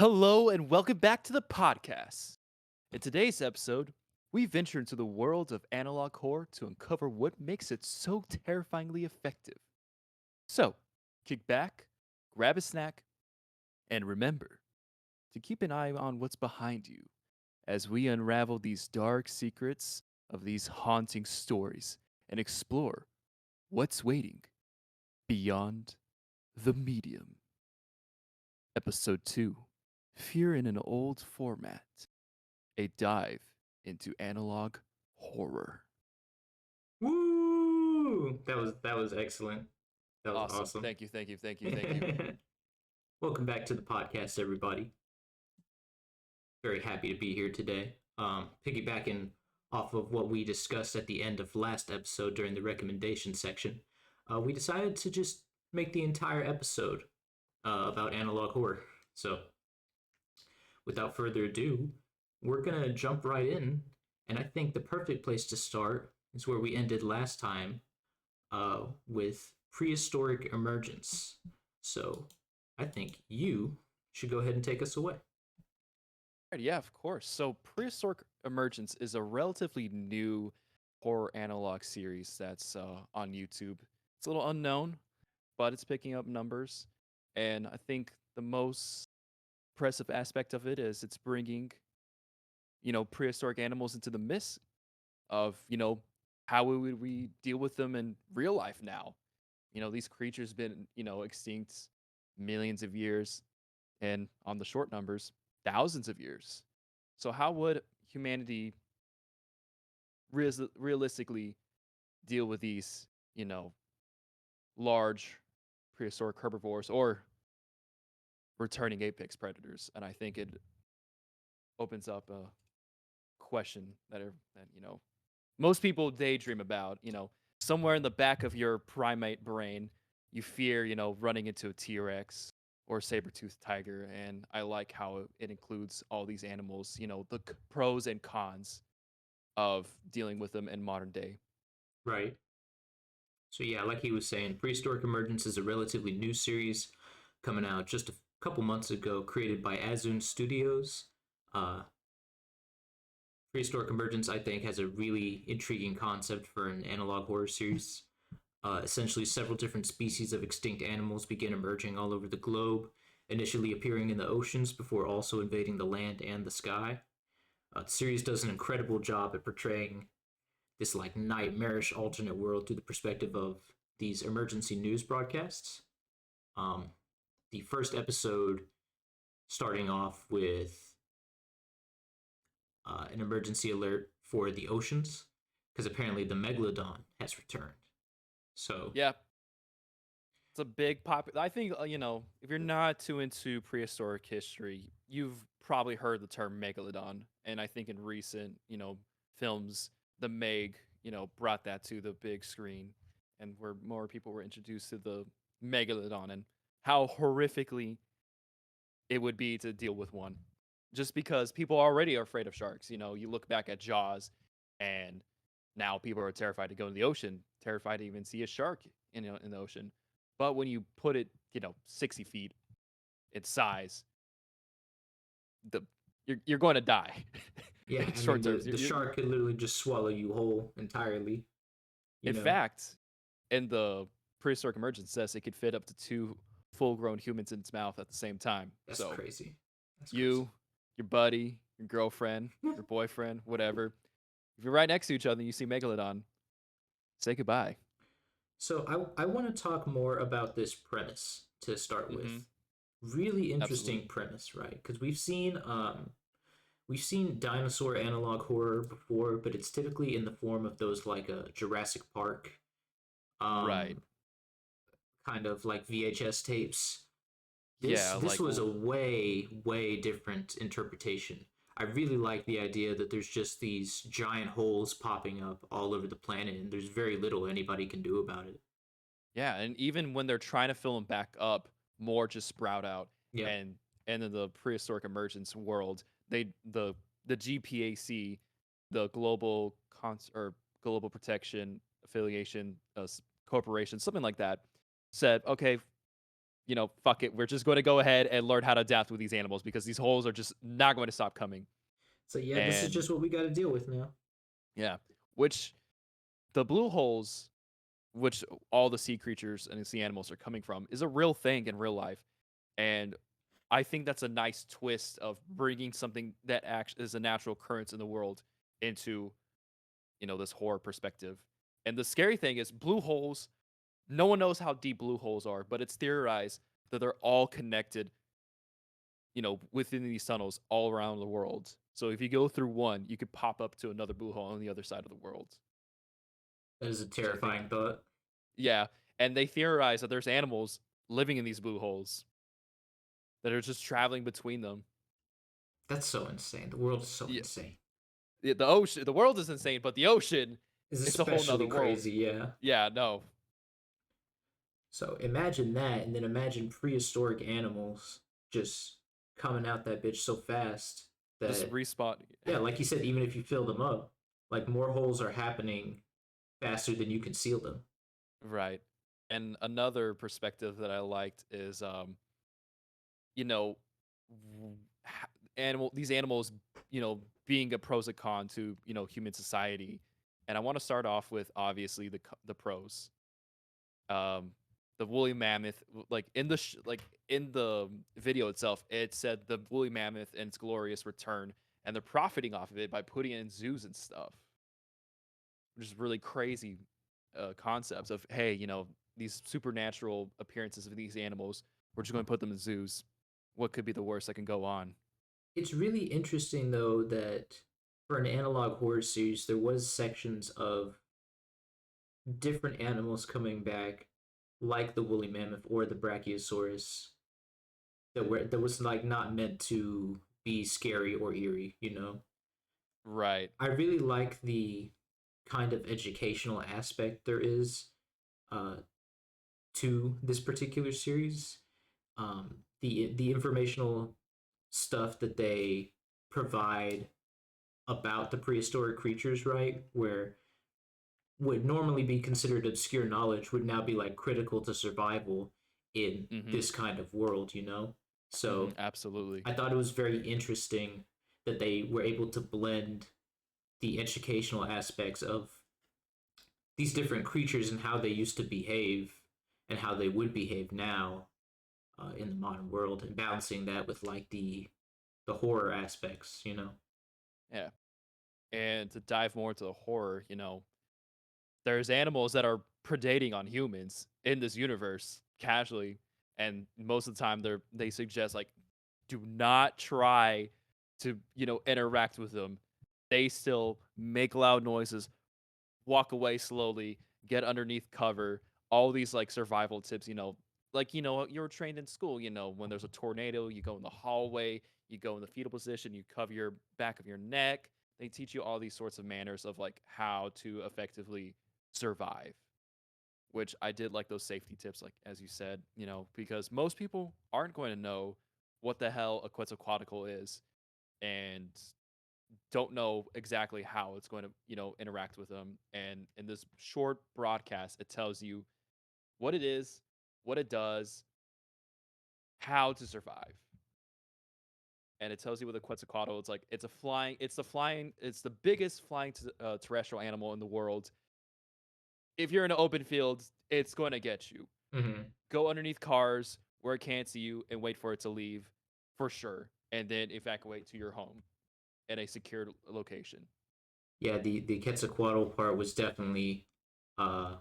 Hello and welcome back to the podcast. In today's episode, we venture into the world of analog horror to uncover what makes it so terrifyingly effective. So, kick back, grab a snack, and remember to keep an eye on what's behind you as we unravel these dark secrets of these haunting stories and explore what's waiting beyond the medium. Episode 2: Fear in an Old Format. A dive into analog horror. Woo! That was excellent. That was Awesome. awesome. Thank you, thank you, thank you, thank you. Welcome back to the podcast, everybody. Very happy to be here today. Piggybacking off of what we discussed at the end of last episode during the recommendation section, we decided to just make the entire episode about analog horror. So, without further ado, we're gonna jump right in, and I think the perfect place to start is where we ended last time with prehistoric emergence. So I think you should go ahead and take us away. Right, yeah, of course. So, Prehistoric Emergence is a relatively new horror analog series that's on YouTube. It's a little unknown, but it's picking up numbers. And I think the most impressive aspect of it is it's bringing, prehistoric animals into the midst of, how would we deal with them in real life now? These creatures been, extinct millions of years and on the short numbers, thousands of years. So how would humanity realistically deal with these, you know, large prehistoric herbivores or returning apex predators? And I think it opens up a question that most people daydream about. Somewhere in the back of your primate brain, you fear, running into a T-Rex or saber-toothed tiger. And I like how it includes all these animals, the pros and cons of dealing with them in modern day. Right. So yeah, like he was saying, Prehistoric Emergence is a relatively new series coming out just a couple months ago, created by Azun Studios. Uh, Prehistoric Emergence, I think, has a really intriguing concept for an analog horror series. Essentially, several different species of extinct animals begin emerging all over the globe, initially appearing in the oceans before also invading the land and the sky. The series does an incredible job at portraying this like nightmarish alternate world through the perspective of these emergency news broadcasts. Um, the first episode starting off with an emergency alert for the oceans because apparently the megalodon has returned. So Yeah, it's a big pop. I think if you're not too into prehistoric history, you've probably heard the term megalodon. And I think in recent films, the Meg brought that to the big screen, and where more people were introduced to the megalodon and how horrifically it would be to deal with one. Just because people already are afraid of sharks. You look back at Jaws, and now people are terrified to go in the ocean, terrified to even see a shark in the ocean. But when you put it, 60 feet in size, the you're going to die yeah, in I mean short the terms. the shark could literally just swallow you whole entirely. You In know, fact, in the prehistoric emergence says it could fit up to two full-grown humans in its mouth at the same time. that's So crazy. That's crazy. you, your buddy, your girlfriend, your boyfriend, whatever. If you're right next to each other and you see Megalodon, say goodbye. So I want to talk more about this premise to start Mm-hmm. with. Really Absolutely. interesting premise, right? Because we've seen dinosaur analog horror before, but it's typically in the form of those like a Jurassic Park, Right. um, kind of like VHS tapes. This Yeah, this like was a way different interpretation. I really like the idea that there's just these giant holes popping up all over the planet, and there's very little anybody can do about it. yeah, and even when they're trying to fill them back up, more just sprout out. Yep. And in the prehistoric emergence world, the GPAC, the Global Protection Affiliation Corporation, something like that, said, okay, fuck it, we're just going to go ahead and learn how to adapt with these animals because these holes are just not going to stop coming. So yeah, this is And just what we got to deal with now. yeah, which the blue holes, which all the sea creatures and the sea animals are coming from, is a real thing in real life. And I think that's a nice twist of bringing something that actually is a natural occurrence in the world into, this horror perspective. And the scary thing is blue holes, no one knows how deep blue holes are, but it's theorized that they're all connected, within these tunnels all around the world. So if you go through one, you could pop up to another blue hole on the other side of the world, That is a which I think, terrifying thought. yeah. And they theorize that there's animals living in these blue holes that are just traveling between them. That's so insane. The world is so Yeah, insane. the ocean, the world is insane, but the ocean, It's it's a whole especially nother world. crazy, yeah. Yeah, no, So imagine that, and then imagine prehistoric animals just coming out that bitch so fast just that, respawn. yeah, like you said, even if you fill them up, like more holes are happening faster than you can seal them. Right. And another perspective that I liked is, you know, these animals, being a pros and con to, human society. And I want to start off with obviously the pros. Um, the woolly mammoth, like in the video itself, it said the woolly mammoth and its glorious return, and they're profiting off of it by putting it in zoos and stuff, which is really crazy concepts of, hey, these supernatural appearances of these animals, we're just going to put them in zoos. What could be the worst that can go on? It's really interesting though that for an analog horror series, there was sections of different animals coming back, like the woolly mammoth or the brachiosaurus, that was like not meant to be scary or eerie. You know, Right. I really like the kind of educational aspect there is uh, to this particular series. The informational stuff that they provide about the prehistoric creatures, right? Where would normally be considered obscure knowledge would now be like critical to survival in Mm-hmm. this kind of world, you know? Mm-hmm. So Absolutely. I thought it was very interesting that they were able to blend the educational aspects of these different creatures and how they used to behave and how they would behave now in the modern world, and balancing that with like the horror aspects, you know. Yeah. And to dive more into the horror, there's animals that are predating on humans in this universe casually, and most of the time they suggest, like, do not try to, interact with them. They still make loud noises, walk away slowly, get underneath cover, all these like survival tips, like, you're trained in school, when there's a tornado, you go in the hallway, you go in the fetal position, you cover your back of your neck. They teach you all these sorts of manners of like how to effectively survive, which I did like those safety tips, like as you said, because most people aren't going to know what the hell a Quetzalcoatl is, and don't know exactly how it's going to, interact with them. And in this short broadcast, it tells you what it is, what it does, how to survive. And it tells you with a Quetzalcoatl, it's like it's the biggest flying terrestrial animal in the world. If you're in an open field, it's going to get you. Mm-hmm. Go underneath cars where it can't see you and wait for it to leave for sure. And then evacuate to your home at a secured location. Yeah, the Quetzalcoatl part was definitely uh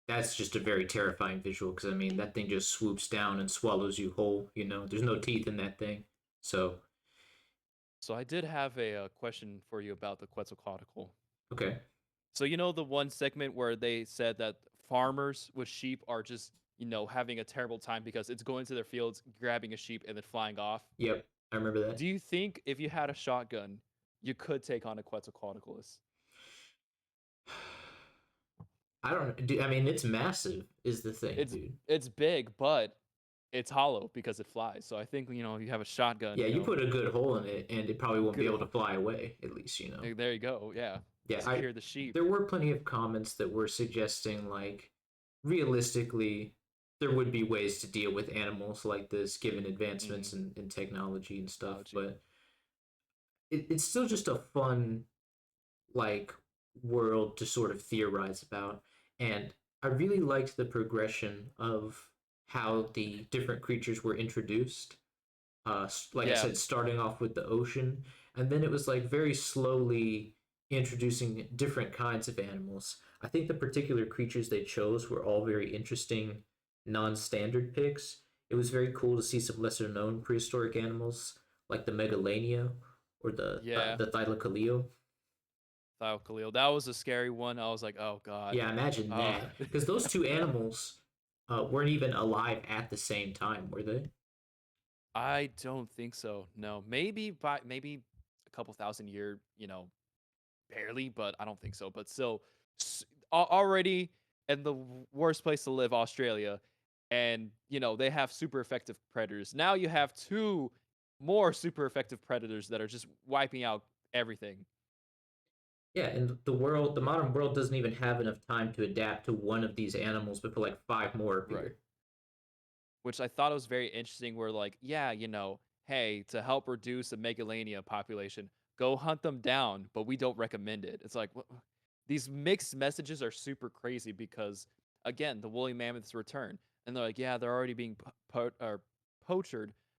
that's just a very terrifying visual because I mean that thing just swoops down and swallows you whole. You know, there's no teeth in that thing. So So I did have a question for you about the Quetzalcoatl. okay, So the one segment where they said that farmers with sheep are just, having a terrible time because it's going to their fields, grabbing a sheep and then flying off. yep, I remember that. Do you think if you had a shotgun, you could take on a Quetzalcoatlus? I don't. I mean, it's massive. Is the thing, It's dude. it's big, but it's hollow because it flies. So I think, you have a shotgun, Yeah, you put a good hole in it, and it probably won't be good. able to fly away. At least you know. There you go. Yeah, Yeah, I. secure the sheep. There were plenty of comments that were suggesting like, realistically, there would be ways to deal with animals like this given advancements Mhm. in technology and stuff, Technology. but it's still just a fun like world to sort of theorize about. And I really liked the progression of how the different creatures were introduced. Like I Yeah. said, starting off with the ocean, and then it was like very slowly introducing different kinds of animals. I think the particular creatures they chose were all very interesting, non-standard picks. It was very cool to see some lesser-known prehistoric animals like the megalania or Yeah. the thylacoleo. Khalil. That was a scary one. I was like, "Oh god." Yeah, imagine Oh. that. Because those two animals weren't even alive at the same time, were they? I don't think so. No. Maybe a couple thousand year, barely, but I don't think so. But still, already in the worst place to live, Australia, and they have super effective predators. Now you have two more super effective predators that are just wiping out everything. Yeah, and the modern world doesn't even have enough time to adapt to one of these animals before like five more Right. appear. Which I thought was very interesting. Where like, yeah, hey, to help reduce the megalania population, go hunt them down, but we don't recommend it. It's like these mixed messages are super crazy because again, the woolly mammoths return, and they're like, yeah, they're already being or poached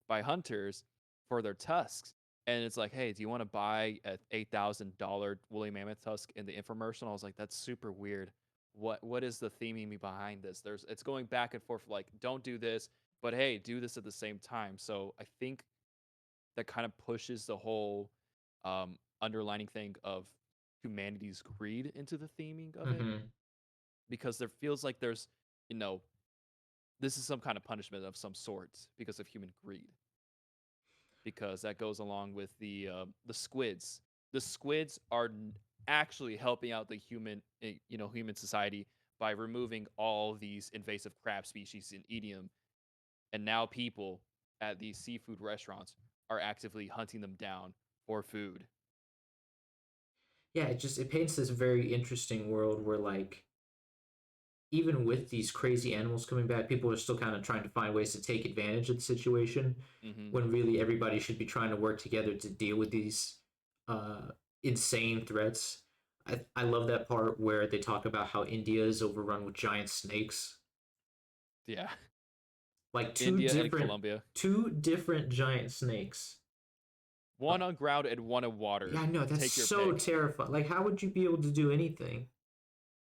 by hunters for their tusks. And it's like, hey, do you want to buy a $8,000 woolly mammoth tusk in the infomercial? I was like, that's super weird. What is the theming behind this? It's going back and forth like, don't do this, but hey, do this at the same time. So I think that kind of pushes the whole underlining thing of humanity's greed into the theming of it, Mm-hmm. because there feels like you know, this is some kind of punishment of some sort because of human greed, because that goes along with the squids. The squids are actually helping out the human society by removing all these invasive crab species and eating them. And now people at these seafood restaurants are actively hunting them down for food. Yeah, it paints this very interesting world where like even with these crazy animals coming back, people are still kind of trying to find ways to take advantage of the situation Hmm. when really everybody should be trying to work together to deal with these uh, insane threats. I love that part where they talk about how India is overrun with giant snakes. Yeah. Like India and Colombia. two different giant snakes. Uh, One on ground and one in yeah, water. I know that's Take your so pick. terrifying. Like, how would you be able to do anything?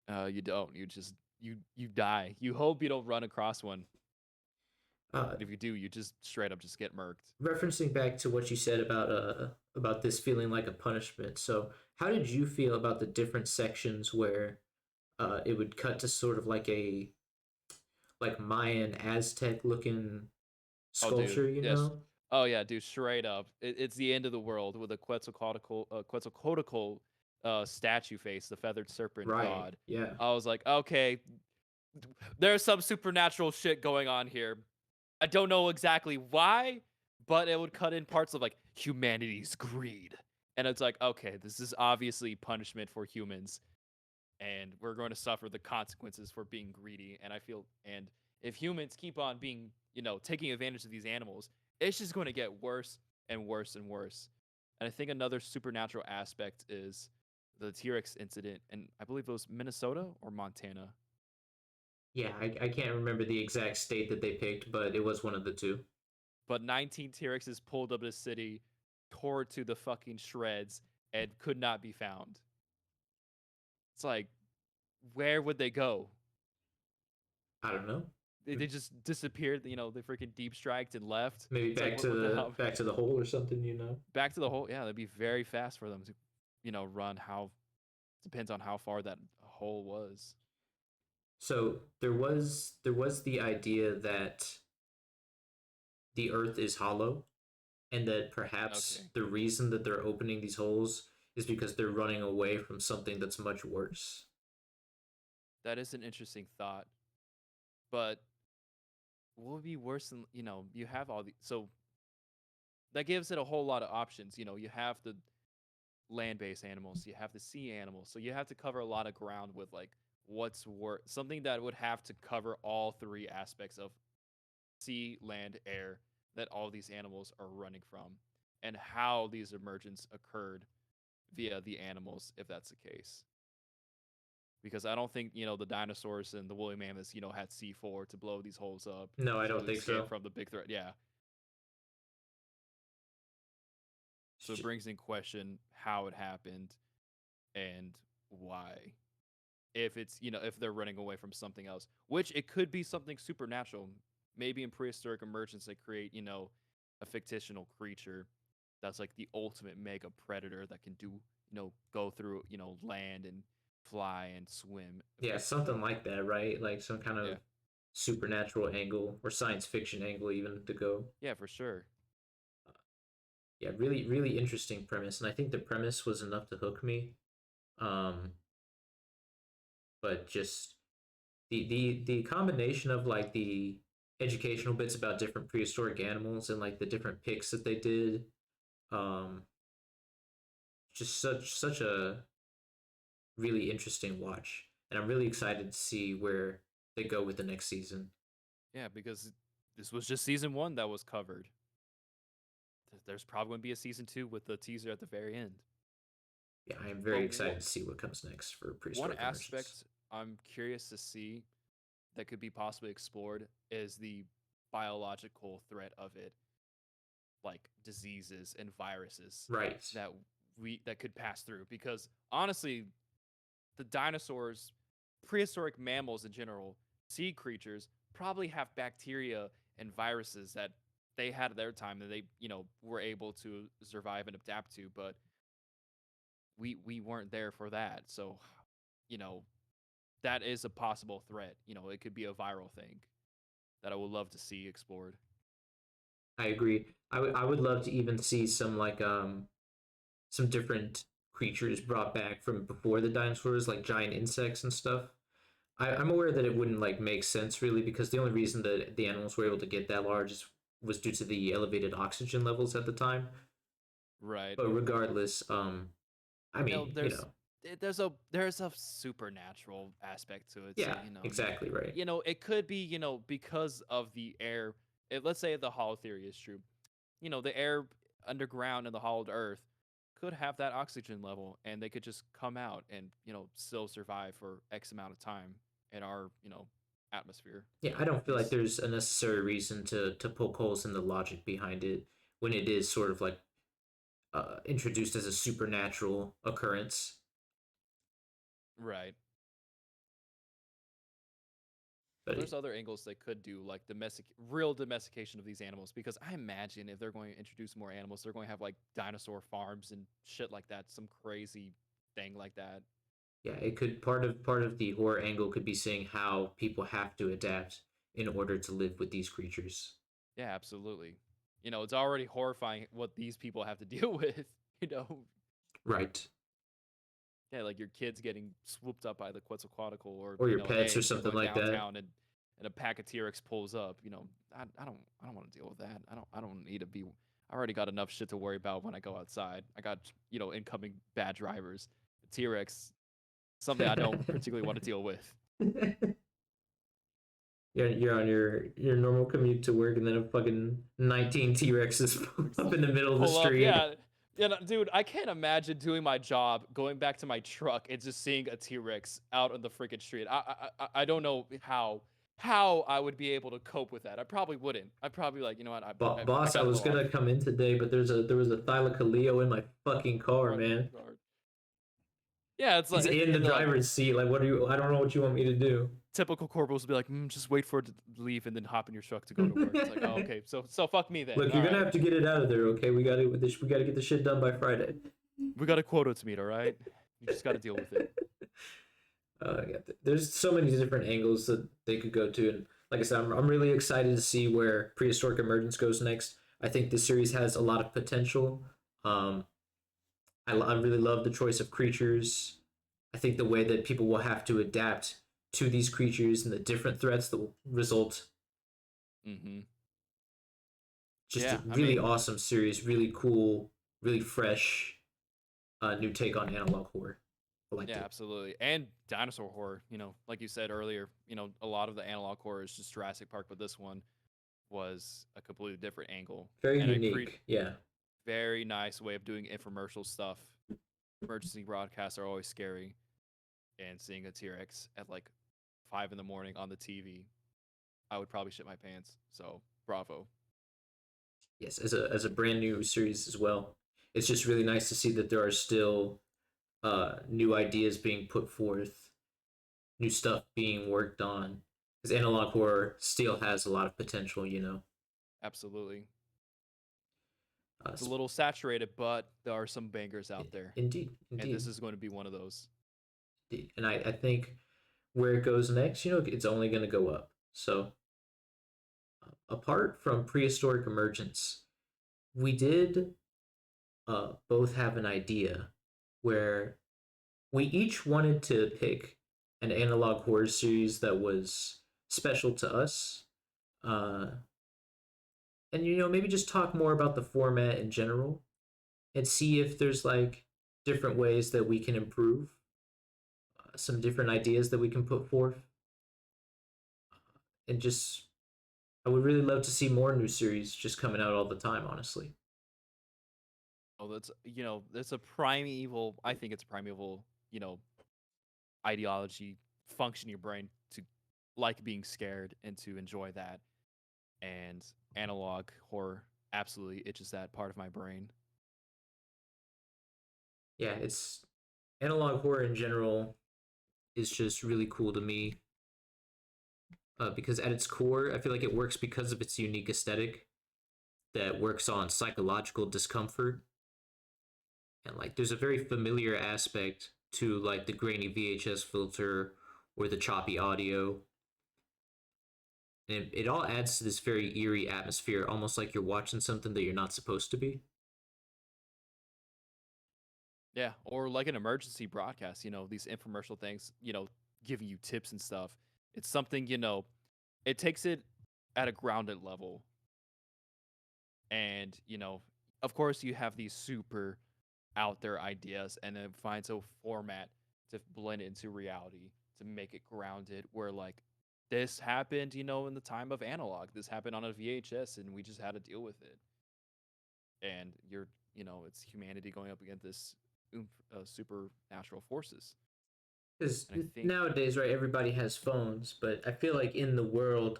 You don't. You die. You hope you don't run across one. Uh, And if you do, you just straight up just get murked. Referencing back to what you said about this feeling like a punishment. So, how did you feel about the different sections where it would cut to sort of like a like Mayan Aztec looking Oh, dude. sculpture, you Yes. know? Oh, yeah, dude. Straight up. It's the end of the world with a Quetzalcoatl statue face, the feathered serpent Right. god. Yeah. I was like, okay, there's some supernatural shit going on here. I don't know exactly why, but it would cut in parts of like humanity's greed. And it's like, okay, this is obviously punishment for humans, and we're going to suffer the consequences for being greedy. And if humans keep on being, taking advantage of these animals, it's just going to get worse and worse and worse. And I think another supernatural aspect is the T-Rex incident, and I believe it was Minnesota or Montana. Yeah, I can't remember the exact state that they picked, but it was one of the two. But 19 T-Rexes pulled up the city, tore to the fucking shreds, and could not be found. It's like, where would they go? I don't know. They just disappeared. They freaking deep striked and left. Maybe It's like, what the hell? back to the hole or something, you know? Back to the hole. Yeah, that'd be very fast for them to, run. How depends on how far that hole was. So there was the idea that the earth is hollow and that perhaps Okay, the reason that they're opening these holes is because they're running away from something that's much worse. that is an interesting thought. But what would be worse than you have all the so that gives it a whole lot of options. You have the land-based animals, you have the sea animals, so you have to cover a lot of ground with like what's worth something that would have to cover all three aspects of sea, land, air that all these animals are running from, and how these emergence occurred via the animals, if that's the case. Because I don't think the dinosaurs and the woolly mammoths had C4 to blow these holes up No, I don't to think escape so. from the big threat. Yeah, so it brings in question how it happened and why. If it's if they're running away from something else, which it could be something supernatural. Maybe in prehistoric emergence they create a fictional creature that's like the ultimate mega predator that can do go through land and fly and swim Yeah, effectively. something like that, right? Like some kind Yeah, of supernatural angle or science fiction angle, even to go. yeah, for sure. Yeah, really, really interesting premise, and I think the premise was enough to hook me. Um, but just the combination of like the educational bits about different prehistoric animals and like the different picks that they did, um, just such a really interesting watch, and I'm really excited to see where they go with the next season. Yeah, because this was just season 1 that was covered. There's probably going to be a season 2 with the teaser at the very end. Yeah, I am But very excited to see what comes next for one prehistoric emergence. aspect I'm curious to see that could be possibly explored is the biological threat of it, like diseases and viruses Right. that that could pass through. Because honestly, the dinosaurs, prehistoric mammals in general, sea creatures probably have bacteria and viruses that they had at their time that they were able to survive and adapt to, but we weren't there for that. So you know that is a possible threat. It could be a viral thing that I would love to see explored. I agree. I would love to even see some like some different creatures brought back from before the dinosaurs, like giant insects and stuff. I'm aware that it wouldn't like make sense really because the only reason that the animals were able to get that large was due to the elevated oxygen levels at the time. Right. But regardless, I You know, mean, you know, there's a supernatural aspect to it. So, yeah, exactly right. it could be, because of the air. Let's say the hollow theory is true. The air underground in the hollowed earth could have that oxygen level and they could just come out and, still survive for X amount of time in our, atmosphere. Yeah, I don't feel like Because there's a necessary reason to poke holes in the logic behind it when it is sort of like introduced as a supernatural occurrence. right. But But there's other angles they could do, like real domestication of these animals. Because I imagine if they're going to introduce more animals, they're going to have like dinosaur farms and shit like that, some crazy thing like that. yeah, it could part of the horror angle could be seeing how people have to adapt in order to live with these creatures. Yeah, absolutely. It's already horrifying what these people have to deal with. You know, Right. yeah, like your kids getting swooped up by the Quetzalcoatl, or Or your pets or hey, you're something going like that. downtown and a pack of T-Rex pulls up. I don't want to deal with that. I don't need to be. I already got enough shit to worry about when I go outside. I got incoming bad drivers. T-Rex, something I don't particularly want to deal with. You're on your normal commute to work, and then a fucking 19 T Rexes up in the middle of the Pull up, street. yeah. Yeah, no, dude, I can't imagine doing my job, going back to my truck, and just seeing a T-Rex out on the freaking street. I don't know how I would be able to cope with that. I probably wouldn't. I'd probably like, you know what? I Boss, I gotta was go off. gonna come in today, but there was a Thylacoleo in my fucking car, Run man. guard. Yeah, it's He's like in the and like driver's seat. Like, what are you? I don't know what you want me to do. typical corporals would be like, just wait for it to leave and then hop in your truck to go to work. It's like, oh, okay, so fuck me then. Look, All you're gonna right, have to get it out of there, okay? We gotta get the shit done by Friday. we got a quota to meet. All right, you just got to deal with it. Yeah, there's so many different angles that they could go to, and like I said, I'm really excited to see where prehistoric emergence goes next. I think this series has a lot of potential. Um, I really love the choice of creatures. I think the way that people will have to adapt to these creatures and the different threats that will result. Mm-hmm. Just a Yeah, I really mean, awesome series, really cool, really fresh, new take on analog horror. I liked Yeah, it. absolutely. And dinosaur horror, like you said earlier, a lot of the analog horror is just Jurassic Park, but this one was a completely different angle Very and a unique. Yeah. very nice way of doing infomercial stuff. Emergency broadcasts are always scary, and seeing a T-Rex at like 5 in the morning on the TV, I would probably shit my pants. So bravo. Yes, as a brand new series as well. It's just really nice to see that there are still new ideas being put forth, new stuff being worked on. Because analog horror still has a lot of potential, you know. Absolutely. Uh, It's a little saturated, but there are some bangers out there, indeed, and this indeed, is going to be one of those. indeed. And I think where it goes next, it's only going to go up. So, apart from prehistoric emergence, we did both have an idea where we each wanted to pick an analog horror series that was special to us. Uh, and, maybe just talk more about the format in general and see if there's like different ways that we can improve, some different ideas that we can put forth. And just, I would really love to see more new series just coming out all the time, honestly. Oh, that's a primeval. I think it's a primeval, ideology function in your brain to like being scared and to enjoy that. And analog horror absolutely itches that part of my brain. Yeah, it's analog horror in general is just really cool to me, because at its core, I feel like it works because of its unique aesthetic that works on psychological discomfort. And like, there's a very familiar aspect to like the grainy VHS filter or the choppy audio. And it all adds to this very eerie atmosphere, almost like you're watching something that you're not supposed to be. Yeah, or like an emergency broadcast, these infomercial things, giving you tips and stuff. It's something, it takes it at a grounded level. And, of course, you have these super out there ideas and then finds a format to blend it into reality to make it grounded where, like, this happened, in the time of analog. This happened on a VHS and we just had to deal with it. And it's humanity going up against this supernatural forces. Because And I think, nowadays, right, everybody has phones, but I feel like in the world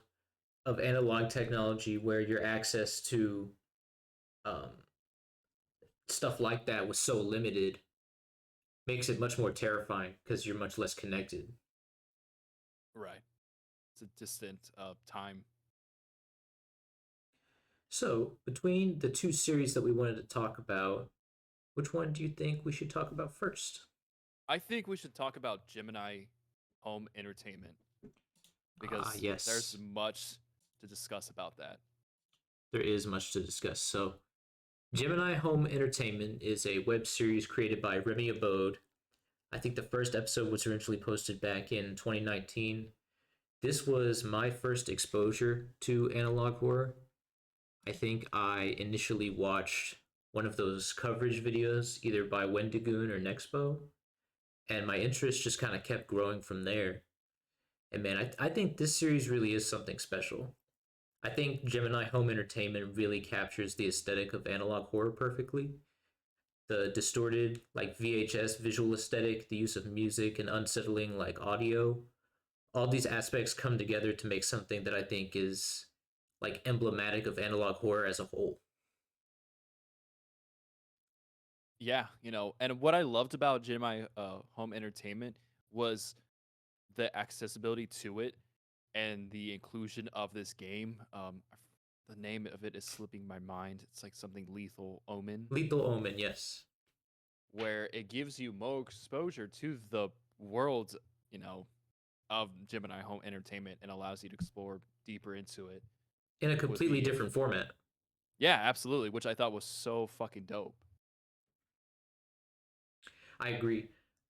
of analog technology where your access to um, stuff like that was so limited, makes it much more terrifying because you're much less connected. right, it's a distant time. So, between the two series that we wanted to talk about, which one do you think we should talk about first? I think we should talk about Gemini Home Entertainment Ah, because there's yes, much to discuss about that. there is much to discuss. So, Gemini Home Entertainment is a web series created by Remy Abode. I think the first episode was originally posted back in 2019. This was my first exposure to analog horror. I think I initially watched one of those coverage videos, either by Wendigoon or Nexpo, and my interest just kind of kept growing from there. And man, I think this series really is something special. I think Gemini Home Entertainment really captures the aesthetic of analog horror perfectly. The distorted, like VHS visual aesthetic, the use of music and unsettling, like audio, all these aspects come together to make something that I think is like emblematic of analog horror as a whole. Yeah, and what I loved about Gemini Home Entertainment was the accessibility to it and the inclusion of this game. The name of it is slipping my mind. It's like something Lethal Omen, Lethal Omen, yes. where it gives you more exposure to the world, you know, of Gemini Home Entertainment and allows you to explore deeper into it In a with completely the different format. yeah, absolutely, which I thought was so fucking dope. I agree.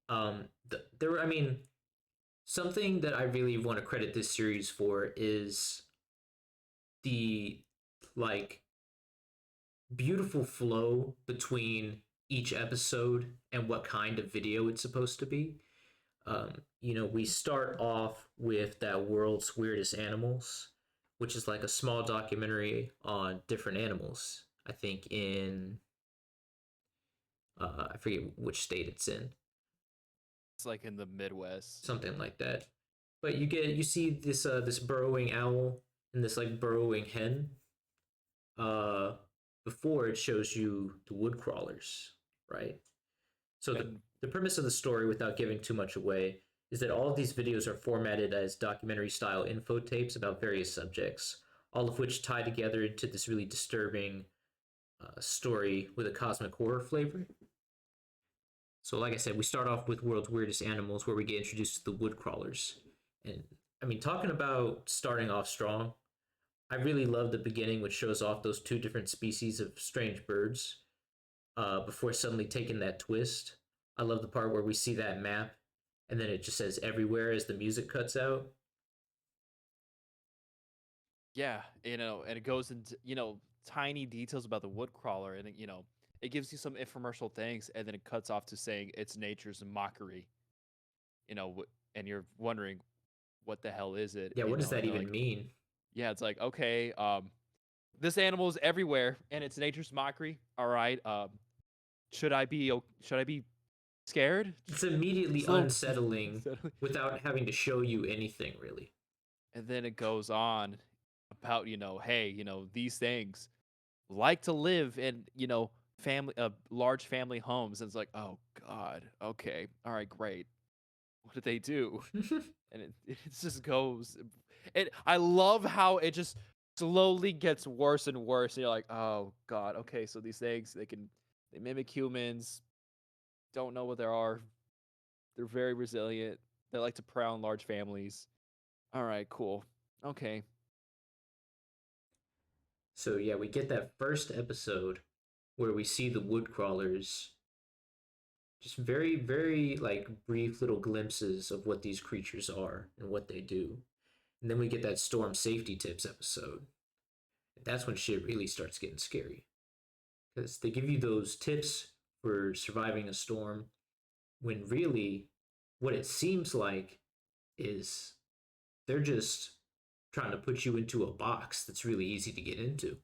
I mean, something that I really want to credit this series for is the like beautiful flow between each episode and what kind of video it's supposed to be. We start off with that world's weirdest animals, which is like a small documentary on different animals. I think in I forget which state it's in, It's like in the Midwest. something like that. But you see this burrowing owl and this like burrowing hen. Uh, Before it shows you the wood crawlers, right? So the And the premise of the story, without giving too much away, is that all of these videos are formatted as documentary style info tapes about various subjects, all of which tie together into this really disturbing story with a cosmic horror flavor. So, like I said, we start off with World's Weirdest Animals, where we get introduced to the wood crawlers. And I mean, talking about starting off strong, I really love the beginning, which shows off those two different species of strange birds before suddenly taking that twist. I love the part where we see that map and then it just says everywhere as the music cuts out. yeah, and it goes into, tiny details about the wood crawler, and it gives you some infomercial things, and then it cuts off to saying it's nature's mockery. And you're wondering what the hell is it, Yeah, what does and that they're even like, mean? yeah, it's like, okay, this animal is everywhere, and it's nature's mockery. All right, should I be scared? It's immediately It's a little unsettling unsettling. without having to show you anything, really. And then it goes on about, hey, these things like to live in, family large family homes. And it's like, oh God, okay, all right, great. What did they do? And it just goes. I love how it just slowly gets worse and worse. And you're like, oh God, okay, so these things, they mimic humans, don't know what they are. They're very resilient. They like to prey on large families. All right, cool. Okay. So, yeah, we get that first episode where we see the wood crawlers, just very, very like brief little glimpses of what these creatures are and what they do. And then we get that storm safety tips episode. That's when shit really starts getting scary because they give you those tips for surviving a storm when really what it seems like is they're just trying to put you into a box that's really easy to get into.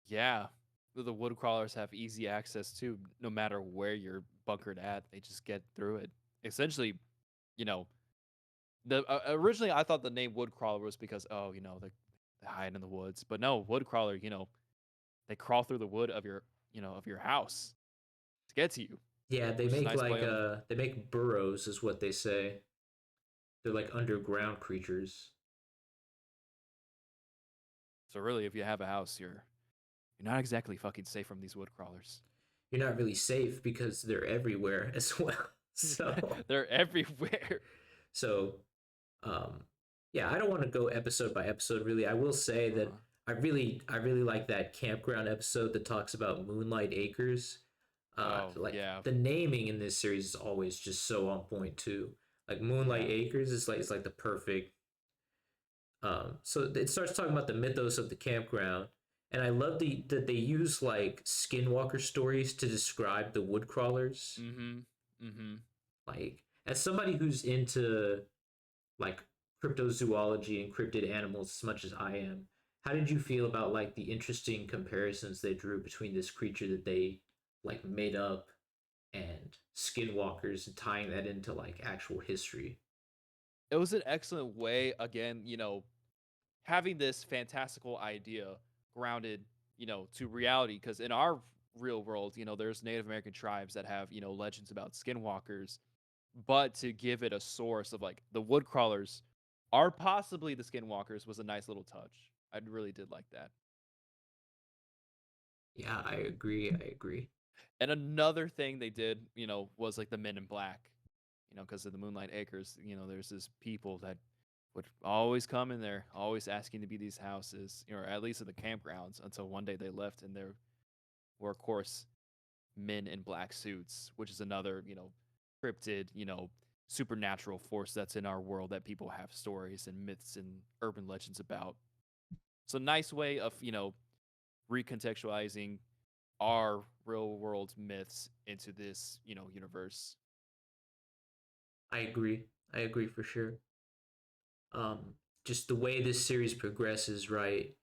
Yeah. The wood crawlers have easy access to no matter where you're bunkered at. They just get through it. Essentially, you know, the originally I thought the name wood crawler was because, oh, they hide in the woods. But no, wood crawler, they crawl through the wood of your house to get to you, Yeah, they which is a make nice play like on the. they make burrows is what they say. They're like underground creatures. So really, if you have a house, you're not exactly fucking safe from these wood crawlers. You're not really safe because they're everywhere as well. So They're everywhere. so um yeah, I don't want to go episode by episode really. I will say that Uh-huh. I really like that campground episode that talks about Moonlight Acres. Oh Like yeah, the naming in this series is always just so on point too. Like Moonlight yeah. Acres is like the perfect. So it starts talking about the mythos of the campground, and I love that they use like skinwalker stories to describe the wood crawlers. Mm-hmm. Mm-hmm. Like as somebody who's into like cryptozoology and cryptid animals as much as I am, how did you feel about like the interesting comparisons they drew between this creature that they like made up and skinwalkers and tying that into like actual history? It was an excellent way, again, having this fantastical idea grounded, to reality. Because in our real world, there's Native American tribes that have, legends about skinwalkers, but to give it a source of like the wood crawlers are possibly the skinwalkers was a nice little touch. I really did like that. Yeah, I agree. I agree. And another thing they did, was like the Men in Black, because of the Moonlight Acres, there's this people that would always come in there, always asking to be these houses, or at least in the campgrounds, until one day they left and there were, of course, men in black suits, which is another, cryptid, supernatural force that's in our world that people have stories and myths and urban legends about. So nice way of, recontextualizing our real world myths into this, universe. I agree. I agree for sure. Um, just the way this series progresses, right?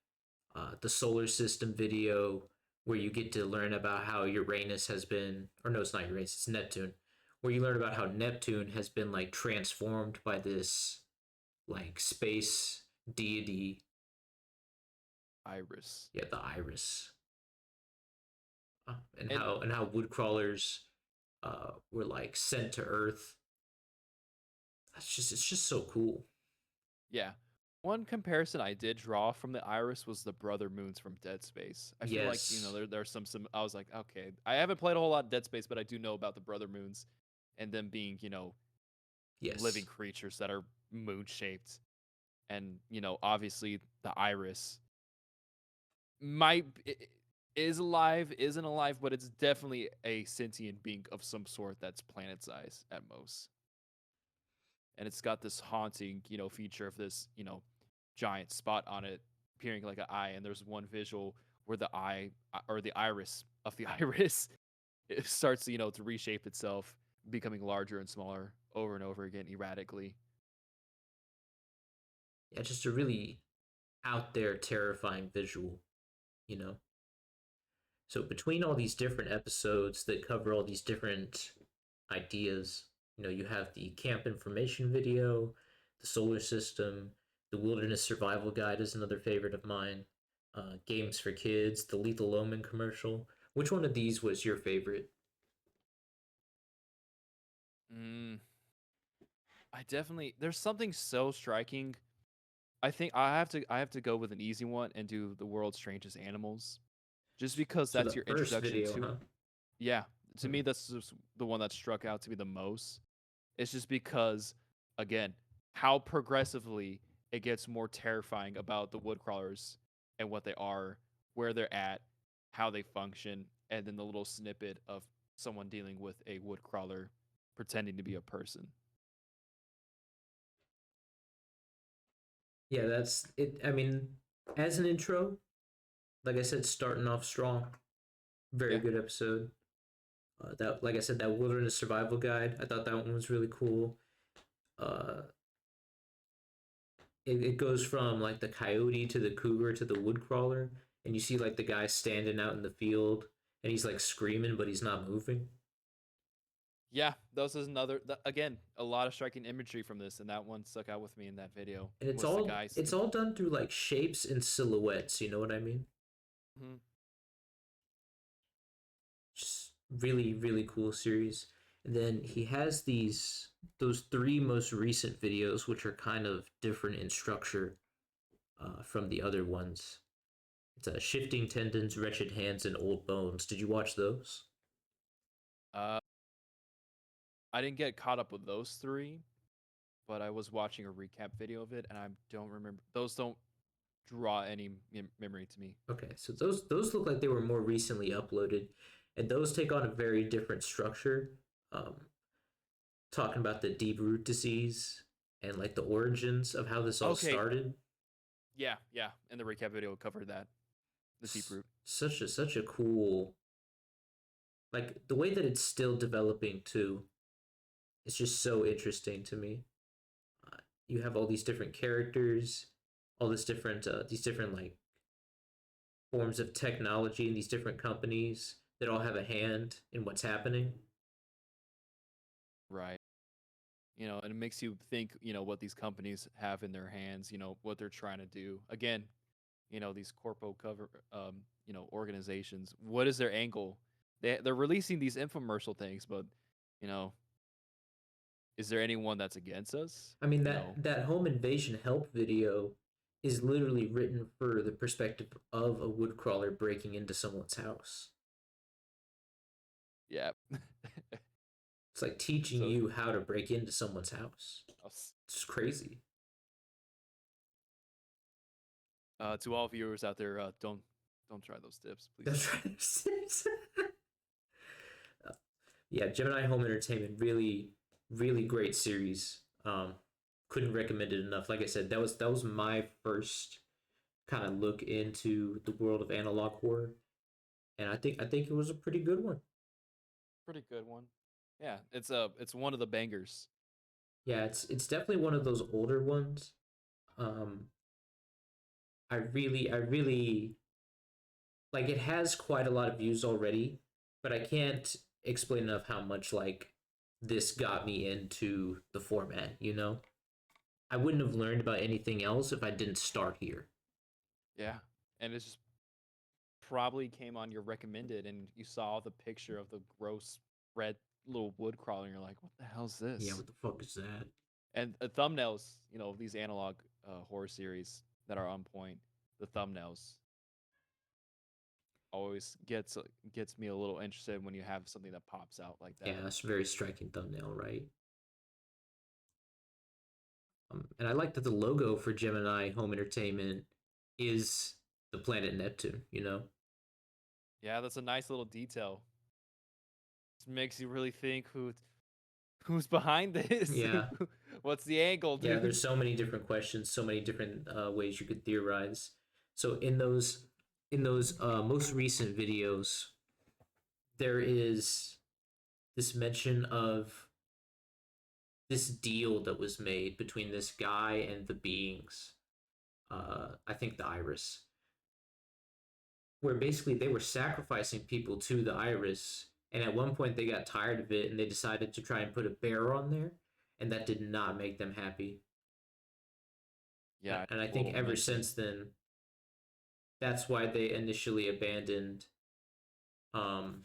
The solar system video where you get to learn about how Uranus has been, or no, it's not Uranus, it's Neptune, where you learn about how Neptune has been like transformed by this like space deity. Iris. Yeah, the Iris, and And how wood crawlers were like sent to Earth. It's just so cool. yeah. One comparison I did draw from the Iris was the brother moons from Dead Space. I feel like, Yes, there's some I was like, okay, I haven't played a whole lot of Dead Space, but I do know about the brother moons and them being, living yes, creatures that are moon shaped. And, obviously the Iris might is alive, isn't alive, but it's definitely a sentient being of some sort that's planet size at most. And it's got this haunting, feature of this, giant spot on it appearing like an eye. And there's one visual where the eye or the iris of the iris it starts, to reshape itself, becoming larger and smaller over and over again erratically. yeah, just a really out there, terrifying visual. You know, so between all these different episodes that cover all these different ideas, you have the camp information video, the solar system, the wilderness survival guide is another favorite of mine. Games for kids, the Lethal Omen commercial. Which one of these was your favorite? Mm, I definitely there's something so striking. I think I have to go with an easy one and do the world's strangest animals, just because So that's the your first introduction video, to huh? yeah. To Hmm. me, that's just the one that struck out to me the most. It's just because, again, how progressively it gets more terrifying about the wood crawlers and what they are, where they're at, how they function, and then the little snippet of someone dealing with a wood crawler pretending to be a person. Yeah, that's it. I mean, as an intro, like I said, starting off strong. Very Yeah. good episode. That, like I said, that wilderness survival guide. I thought that one was really cool. Uh, it goes from like the coyote to the cougar to the wood crawler, and you see like the guy standing out in the field, and he's like screaming, but he's not moving. Yeah, those is another again, a lot of striking imagery from this, and that one stuck out with me in that video And it's was the all guys. it's all done through like shapes and silhouettes. You know what I mean? Mhm. Just really really cool series. And then he has those three most recent videos, which are kind of different in structure from the other ones. It's Shifting Tendons, Wretched Hands, and Old Bones. Did you watch those? Uh, I didn't get caught up with those three, but I was watching a recap video of it, and I don't remember. Those don't draw any memory to me. Okay, so those look like they were more recently uploaded, and those take on a very different structure. Um, Talking about the deep root disease and like the origins of how this all Okay, started. yeah, yeah, and the recap video covered that the deep root. Such a cool, like the way that it's still developing too. It's just so interesting to me. Uh, you have all these different characters, all this different these different like forms of technology and these different companies that all have a hand in what's happening. Right. And it makes you think, what these companies have in their hands, what they're trying to do. Again, these corpo cover organizations. What is their angle? They're releasing these infomercial things, but you know, is there anyone that's against us? I mean that home invasion help video is literally written for the perspective of a woodcrawler breaking into someone's house. Yeah. It's like teaching So you how to break into someone's house. us- It's crazy. to all viewers out there, don't try those tips, please That's don't. right. Yeah, Gemini Home Entertainment, really, really great series. Couldn't recommend it enough. Like I said, that was my first kind of look into the world of analog horror. and I think it was a pretty good one. Pretty good one. Yeah, it's one of the bangers. Yeah, it's definitely one of those older ones. Um, I really like it has quite a lot of views already, but I can't explain enough how much like this got me into the format, you know? I wouldn't have learned about anything else if I didn't start here. Yeah, and it's just probably came on your recommended, and you saw the picture of the gross red little wood crawler, and you're like, "What the hell's Yeah, this?" what the fuck is that? And thumbnails, of these analog horror series that are on point. The thumbnails always gets me a little interested when you have something that pops out like Yeah, that. that's a very striking thumbnail, right? And I like that the logo for Gemini Home Entertainment is the planet Neptune, you know? Yeah, that's a nice little detail. It makes you really think who's behind this. Yeah. What's the angle, Yeah, dude? there's so many different questions, so many different ways you could theorize. So in those most recent videos, there is this mention of this deal that was made between this guy and the beings. I think the iris, where basically they were sacrificing people to the iris, and at one point they got tired of it and they decided to try and put a bear on there, and that did not make them happy. Yeah, And I a think little ever mentally. since then, that's why they initially abandoned um,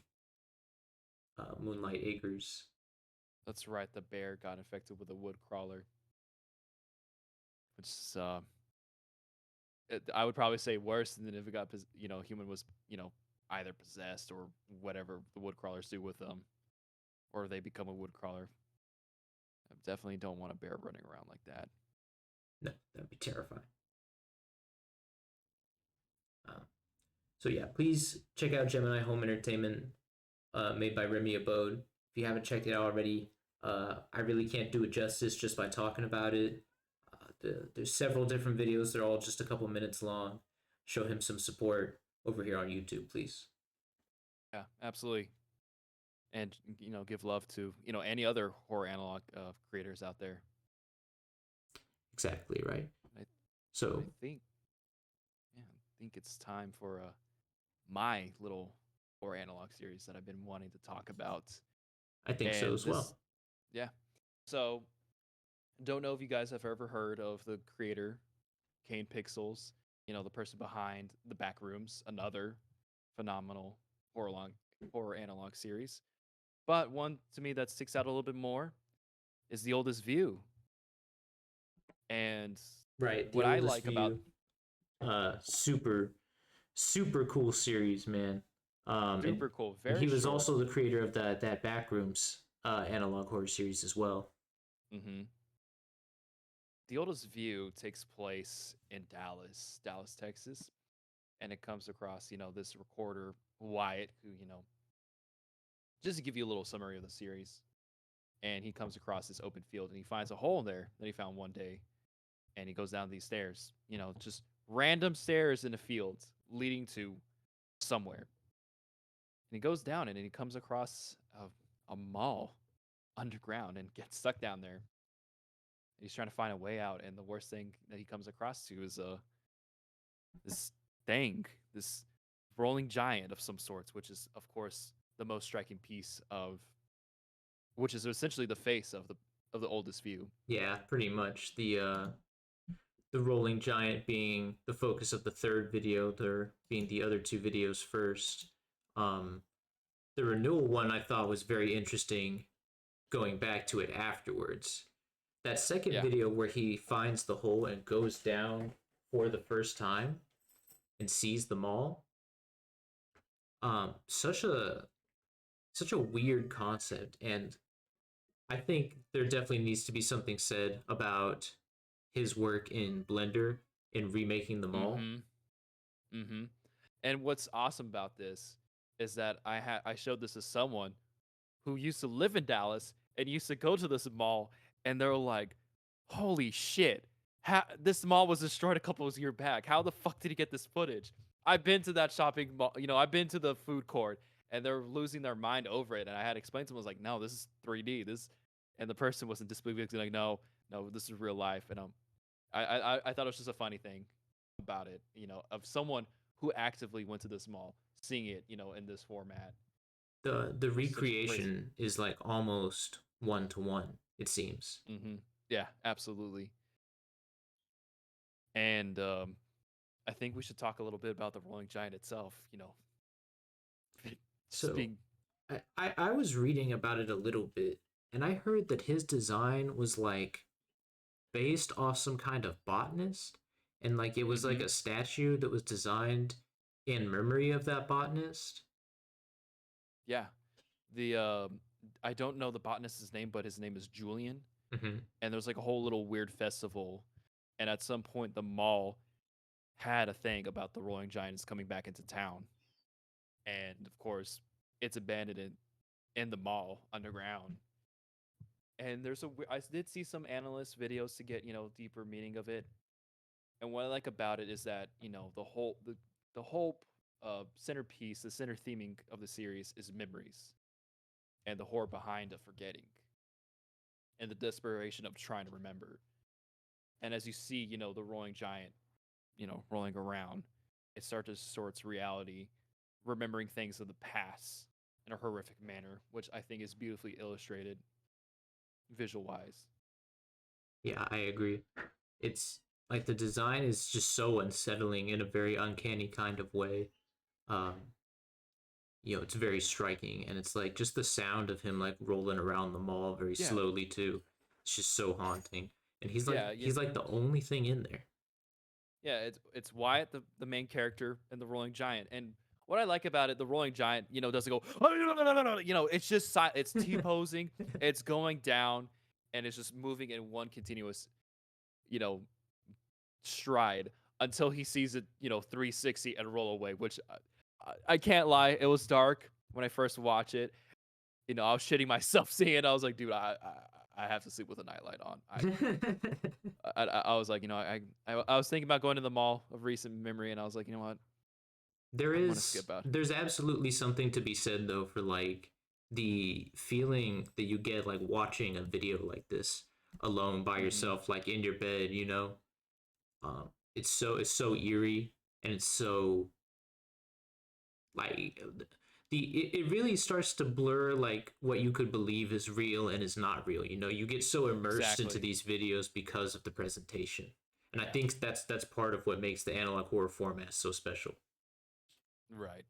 Moonlight Acres. That's right. The bear got infected with a wood crawler, which is I would probably say worse than if it got human was either possessed or whatever the wood crawlers do with them, or they become a wood crawler. I definitely don't want a bear running around like that. No, that'd be terrifying. Uh, so yeah, please check out Gemini Home Entertainment, made by Remy Abode. If you haven't checked it out already, I really can't do it justice just by talking about it. There's several different videos. They're all just a couple minutes long. Show him some support over here on YouTube, please. Yeah, absolutely. And give love to any other horror analog creators out there. Exactly right. I I So think yeah, I think it's time for my little horror analog series that I've been wanting to talk about. I think so And as this, well. yeah. So don't know if you guys have ever heard of the creator Kane Pixels, the person behind the Back Rooms, another phenomenal horror long horror analog series. But one to me that sticks out a little bit more is The Oldest View. And Right, the what I oldest like about view. Super, super cool series, man. And super cool, and very he was short. also the creator of that Backrooms analog horror series as well. hmm The Oldest View takes place in Dallas, Texas, and it comes across, this recorder Wyatt, who, just to give you a little summary of the series, and he comes across this open field and he finds a hole there that he found one day, and he goes down these stairs, just random stairs in a field leading to somewhere. And he goes down it and he comes across a mall underground and gets stuck down there. And he's trying to find a way out, and the worst thing that he comes across to is this thing, this rolling giant of some sorts, which is of course the most striking piece of which is essentially the face of the oldest view. Yeah, pretty much the rolling giant being the focus of the third video, there being the other two videos first. Um, the renewal one I thought was very interesting going back to it afterwards. That second Yeah. video where he finds the hole and goes down for the first time and sees the mall, such a weird concept, and I think there definitely needs to be something said about his work in Blender in remaking the mall. Mm-hmm. Mm-hmm. And what's awesome about this is that I showed this to someone who used to live in Dallas and used to go to this mall, and they're like, "Holy shit! This mall was destroyed a couple of years back. How the fuck did he get this footage?" I've been to that shopping mall, I've been to the food court, and they're losing their mind over it, and I had to explain to them, I was like, "No, this is 3D, this," and the person wasn't disbelieving, like, "No, no, this is real life," and, I thought it was just a funny thing about it, of someone who actively went to this mall, seeing it, in this format. The It's such a crazy. recreation is like almost one to one, it seems. Mhm. Yeah, absolutely. And, I think we should talk a little bit about the Rolling Giant itself, just So being. I was reading about it a little bit, and I heard that his design was like based off some kind of botanist, and like it was like Mhm. a statue that was designed in memory of that botanist. Yeah. I don't know the botanist's name, but his name is Julian, Hmm. and there's, like, a whole little weird festival, and at some point, the mall had a thing about the Rolling Giants coming back into town, and, of course, it's abandoned in the mall underground, and I did see some analyst videos to get, deeper meaning of it, and what I like about it is that, the whole, centerpiece, the center theming of the series is memories and the horror behind of forgetting and the desperation of trying to remember. And as you see, the rolling giant, rolling around, it starts to distorts reality, remembering things of the past in a horrific manner, which I think is beautifully illustrated visual wise. Yeah, I agree. It's like the design is just so unsettling in a very uncanny kind of way. Um, it's very striking, and it's like just the sound of him like rolling around the mall very Yeah, slowly too. It's just so haunting, and he's like yeah, he's like the only thing in there. yeah. It's Wyatt, the main character, and the rolling giant. And what I like about it, the rolling giant, doesn't go, "Oh, no, no, no, no, no," it's just it's T posing, it's going down, and it's just moving in one continuous, you know, stride until he sees it, 360 and roll away, which I can't lie, it was dark when I first watched it. I was shitting myself seeing it. I was like, dude, I have to sleep with a nightlight on. I was like, I was thinking about going to the mall of recent memory, and I was like, you know what, I'm gonna skip out. There's absolutely something to be said though for like the feeling that you get like watching a video like this alone by Hmm. yourself, like in your bed, it's so eerie, and it's so like it really starts to blur like what you could believe is real and is not real. You get so immersed into Exactly. these videos because of the presentation, and I think that's part of what makes the analog horror format so special. Right.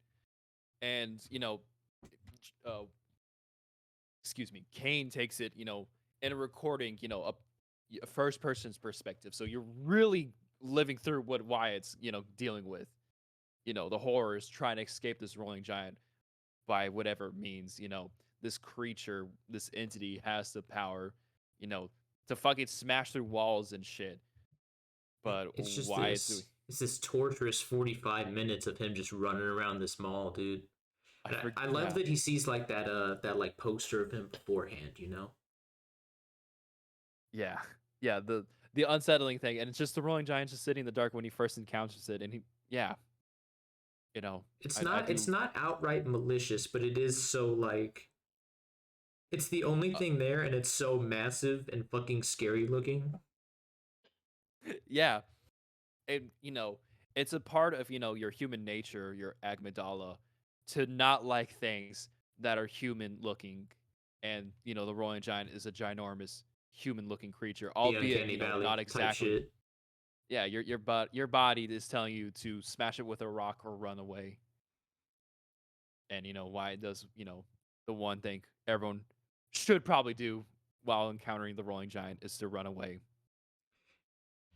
And uh, excuse me, Kane takes it, in a recording, a first person's perspective. So you're really living through what Wyatt's, dealing with. The horrors trying to escape this rolling giant by whatever means. This creature, this entity has the power, you know, to fucking smash through walls and shit. But It's just Wyatt's doing. this torturous 45 minutes of him just running around this mall, dude. I And forget. I love Yeah, that he sees like that like poster of him beforehand. yeah, yeah. The unsettling thing, and it's just the rolling giant just sitting in the dark when he first encounters it, and yeah, you know, It's I not it's do. not outright malicious, but it is so like it's the only Uh, thing there, and it's so massive and fucking scary looking. yeah, and it's a part of your human nature, your amygdala, to not like things that are human looking, and the rolling giant is a ginormous human looking creature, The albeit uncanny not valley type exactly. shit. Yeah, your body is telling you to smash it with a rock or run away, and why it does the one thing everyone should probably do while encountering the rolling giant is to run away.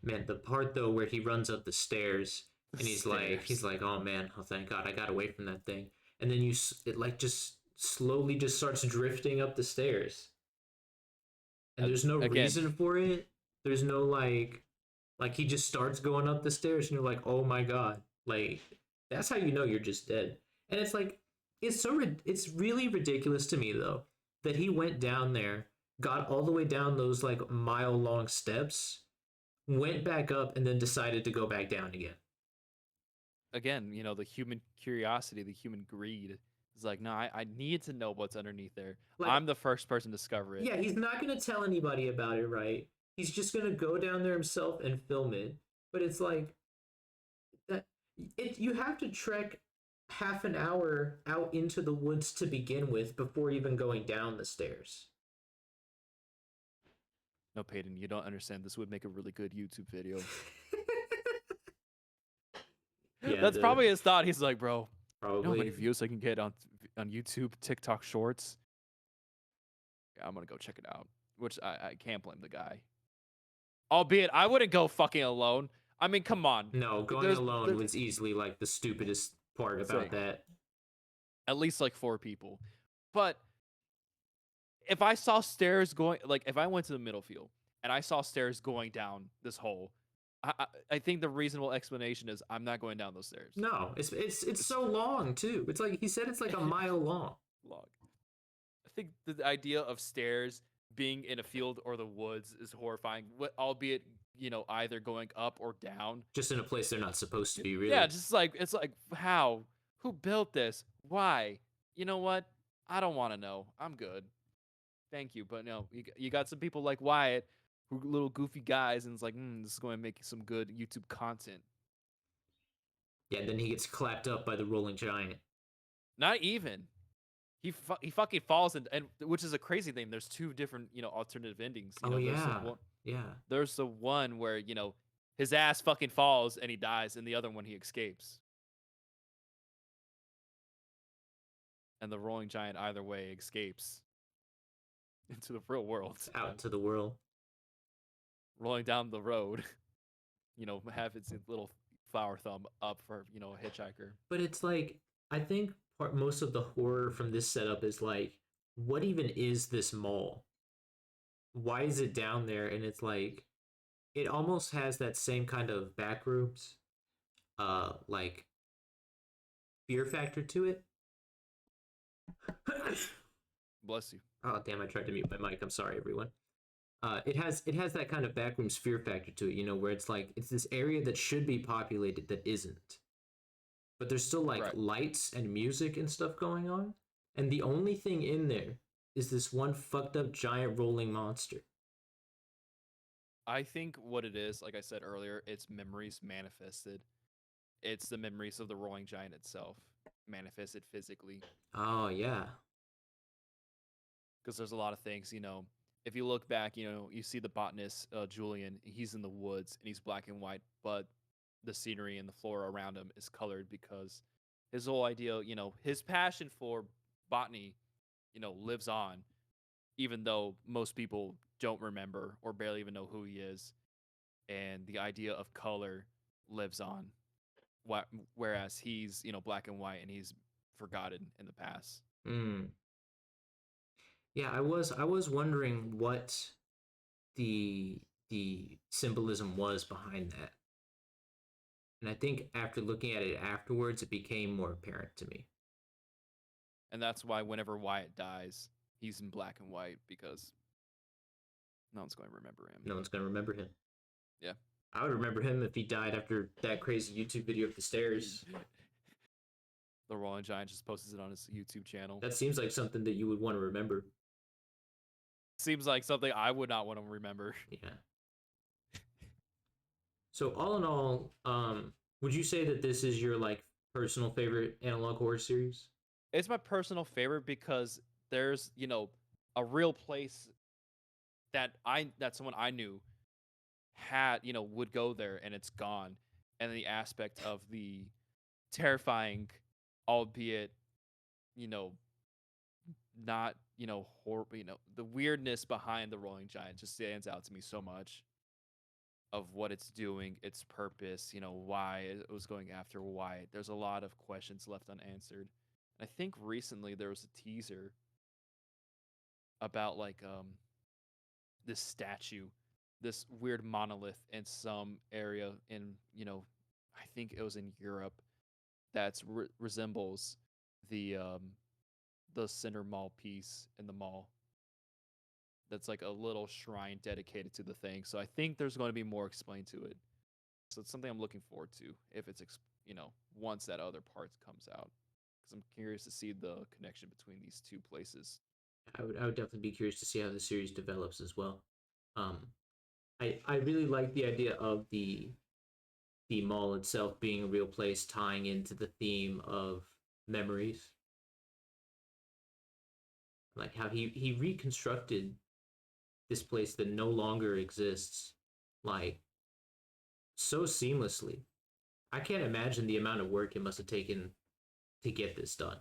Man, the part though where he runs up the stairs The and he's stairs. like, "Oh man, oh thank God, I got away from that thing." And then it like just slowly just starts drifting up the stairs, and there's no Again, reason for it. There's no like he just starts going up the stairs, and you're like, "Oh my God!" Like that's how you know you're just dead. And it's like it's really ridiculous to me though that he went down there, got all the way down those like mile long steps, went back up, and then decided to go back down again. again, the human curiosity, the human greed is like, no, I need to know what's underneath there. Like, I'm the first person to discover it. yeah, he's not going to tell anybody about it, right? He's just going to go down there himself and film it. But it's like that you have to trek half an hour out into the woods to begin with before even going down the stairs. No, Peyton, you don't understand. This would make a really good YouTube video. Yeah, That's the probably his thought. He's like, bro, you know how many probably. views I can get on YouTube, TikTok Shorts? Yeah, I'm gonna go check it out. Which I can't blame the guy. Albeit, I wouldn't go fucking alone. I mean, come on. No, going alone There's was easily like the stupidest part about like that. at least like 4 people. But if I saw stairs going, like if I went to the middle field and I saw stairs going down this hole, I think the reasonable explanation is I'm not going down those stairs. No, it's It's so long too. It's like he said it's like a mile long. long. I think the idea of stairs being in a field or the woods is horrifying. Albeit either going up or down. Just in a place they're not supposed to be, Yeah, really. just like it's like how, who built this, why? You know what? I don't want to know. I'm good. Thank you, but no, you got some people like Wyatt, who little goofy guys, and it's like, this is going to make some good YouTube content. Yeah, and then he gets clapped up by the rolling giant. Not even. He fucking falls and which is a crazy thing. There's two different alternative endings. Oh There's the yeah, one yeah. there's the one where his ass fucking falls and he dies, and the other one he escapes. And the rolling giant either way escapes into the real world, Out into the world. rolling down the road. Have its little flower thumb up for a hitchhiker. But it's like I think most of the horror from this setup is like, what even is this mall? Why is it down there? And it's like it almost has that same kind of backrooms, like fear factor to it. Bless you. Oh damn! I tried to mute my mic. I'm sorry, everyone. It has that kind of backrooms fear factor to it, where it's like it's this area that should be populated that isn't, but there's still like Right. lights and music and stuff going on, and the only thing in there is this one fucked up giant rolling monster. I think what it is, like I said earlier, it's memories manifested. It's the memories of the rolling giant itself manifested physically. Oh yeah. Because there's a lot of things, if you look back, you see the botanist, Julian, he's in the woods and he's black and white, but the scenery and the flora around him is colored because his whole idea, his passion for botany, lives on, even though most people don't remember or barely even know who he is. And the idea of color lives on. Whereas he's, black and white and he's forgotten in the past. Mm. Yeah, I was wondering what the symbolism was behind that. And I think after looking at it afterwards, it became more apparent to me. And that's why whenever Wyatt dies, he's in black and white because no one's going to remember him. No one's gonna remember him. Yeah. I would remember him if he died after that crazy YouTube video of the stairs. The Rolling Giant just posted it on his YouTube channel. That seems like something that you would want to remember. Seems like something I would not want to remember. Yeah. So all in all, would you say that this is your like personal favorite analog horror series? It's my personal favorite because there's, a real place that someone I knew had, would go there and it's gone. And the aspect of the terrifying, albeit, you know, not, horrible, the weirdness behind the Rolling Giant just stands out to me so much of what it's doing, its purpose, why it was going after Wyatt. There's a lot of questions left unanswered. I think recently there was a teaser about like this statue, this weird monolith in some area in, I think it was in Europe that's resembles the center mall piece in the mall. That's like a little shrine dedicated to the thing. So I think there's going to be more explained to it. So it's something I'm looking forward to if it's once that other part comes out. Because I'm curious to see the connection between these two places. I would definitely be curious to see how the series develops as well. Um, I really like the idea of the mall itself being a real place, tying into the theme of memories. Like how he reconstructed this place that no longer exists, like so seamlessly. I can't imagine the amount of work it must have taken to get this done.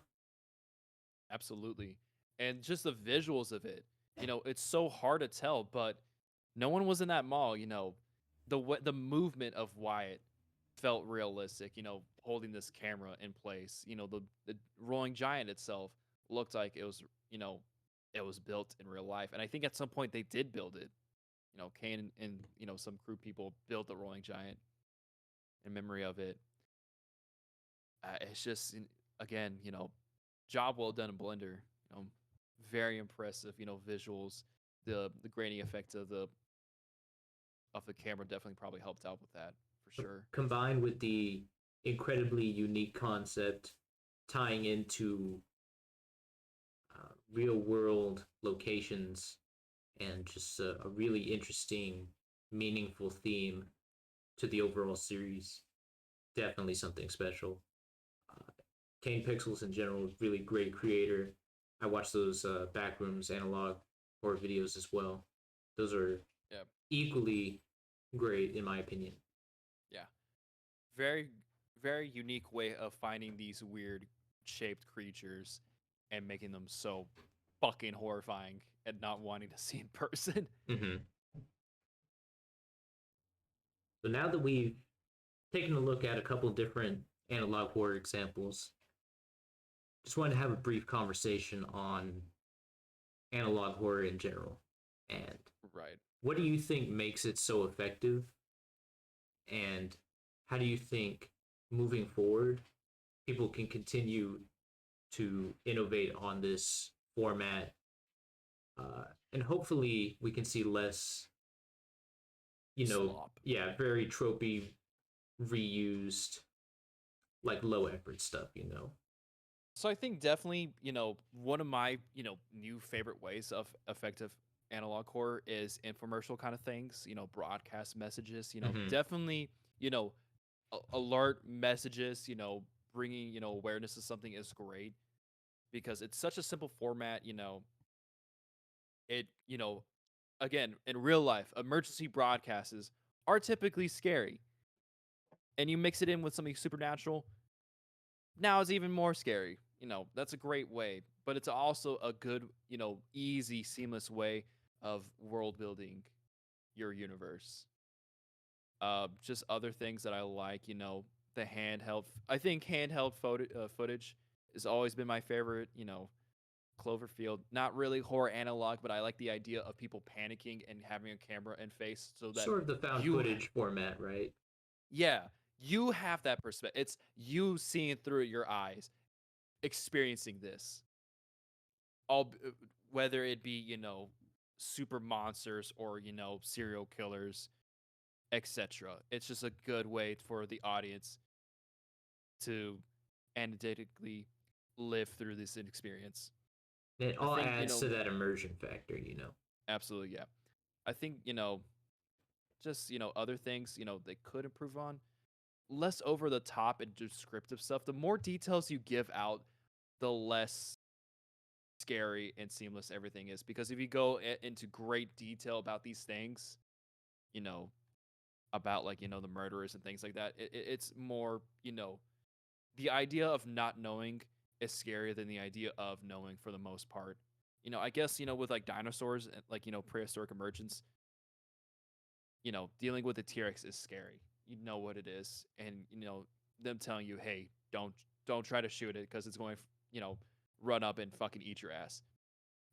Absolutely. And just the visuals of it, it's so hard to tell, but no one was in that mall, the movement of Wyatt felt realistic, holding this camera in place. The rolling giant itself looked like you know, it was built in real life. And I think at some point they did build it. Kane and some crew people built the rolling giant in memory of it. It's just again, job well done in Blender. Very impressive. Visuals. The grainy effect of the camera definitely probably helped out with that for sure. Combined with the incredibly unique concept tying into real world locations and just a really interesting, meaningful theme to the overall series. Definitely something special. Uh, Kane Pixels in general is really great creator. I watch those Backrooms analog horror videos as well. Those are Yeah, equally great in my opinion. yeah. Very very unique way of finding these weird shaped creatures and making them so fucking horrifying and not wanting to see in person. Mm-hmm. So now that we've taken a look at a couple different analog horror examples, just wanted to have a brief conversation on analog horror in general. And Right. what do you think makes it so effective? And how do you think moving forward people can continue to innovate on this format? And hopefully we can see less, Slop. yeah, very tropey, reused, like low effort stuff. So I think definitely, one of my, new favorite ways of effective analog horror is infomercial kind of things, broadcast messages, Mm-hmm. definitely, alert messages, bringing, awareness to something is great because it's such a simple format, it, again, in real life, emergency broadcasts are typically scary. And you mix it in with something supernatural, now it's even more scary. That's a great way, but it's also a good, easy, seamless way of world building your universe. Just other things that I like, the handheld. I think handheld footage has always been my favorite. Cloverfield, not really horror analog, but I like the idea of people panicking and having a camera in face so that Sort of the found you, footage format, right? yeah, you have that perspective. It's you seeing through your eyes, experiencing this whether it be super monsters or serial killers, etc. It's just a good way for the audience to analytically live through this experience. And it I all think adds to that immersion factor. absolutely, yeah. I think just other things they could improve on, less over the top and descriptive stuff. The more details you give out, the less scary and seamless everything is, because if you go into great detail about these things, you know about like the murderers and things like that, it's more the idea of not knowing is scarier than the idea of knowing for the most part. I guess with like dinosaurs and like prehistoric emergence, dealing with the T-Rex is scary. You know what it is, and them telling you, hey, don't try to shoot it because it's going run up and fucking eat your ass.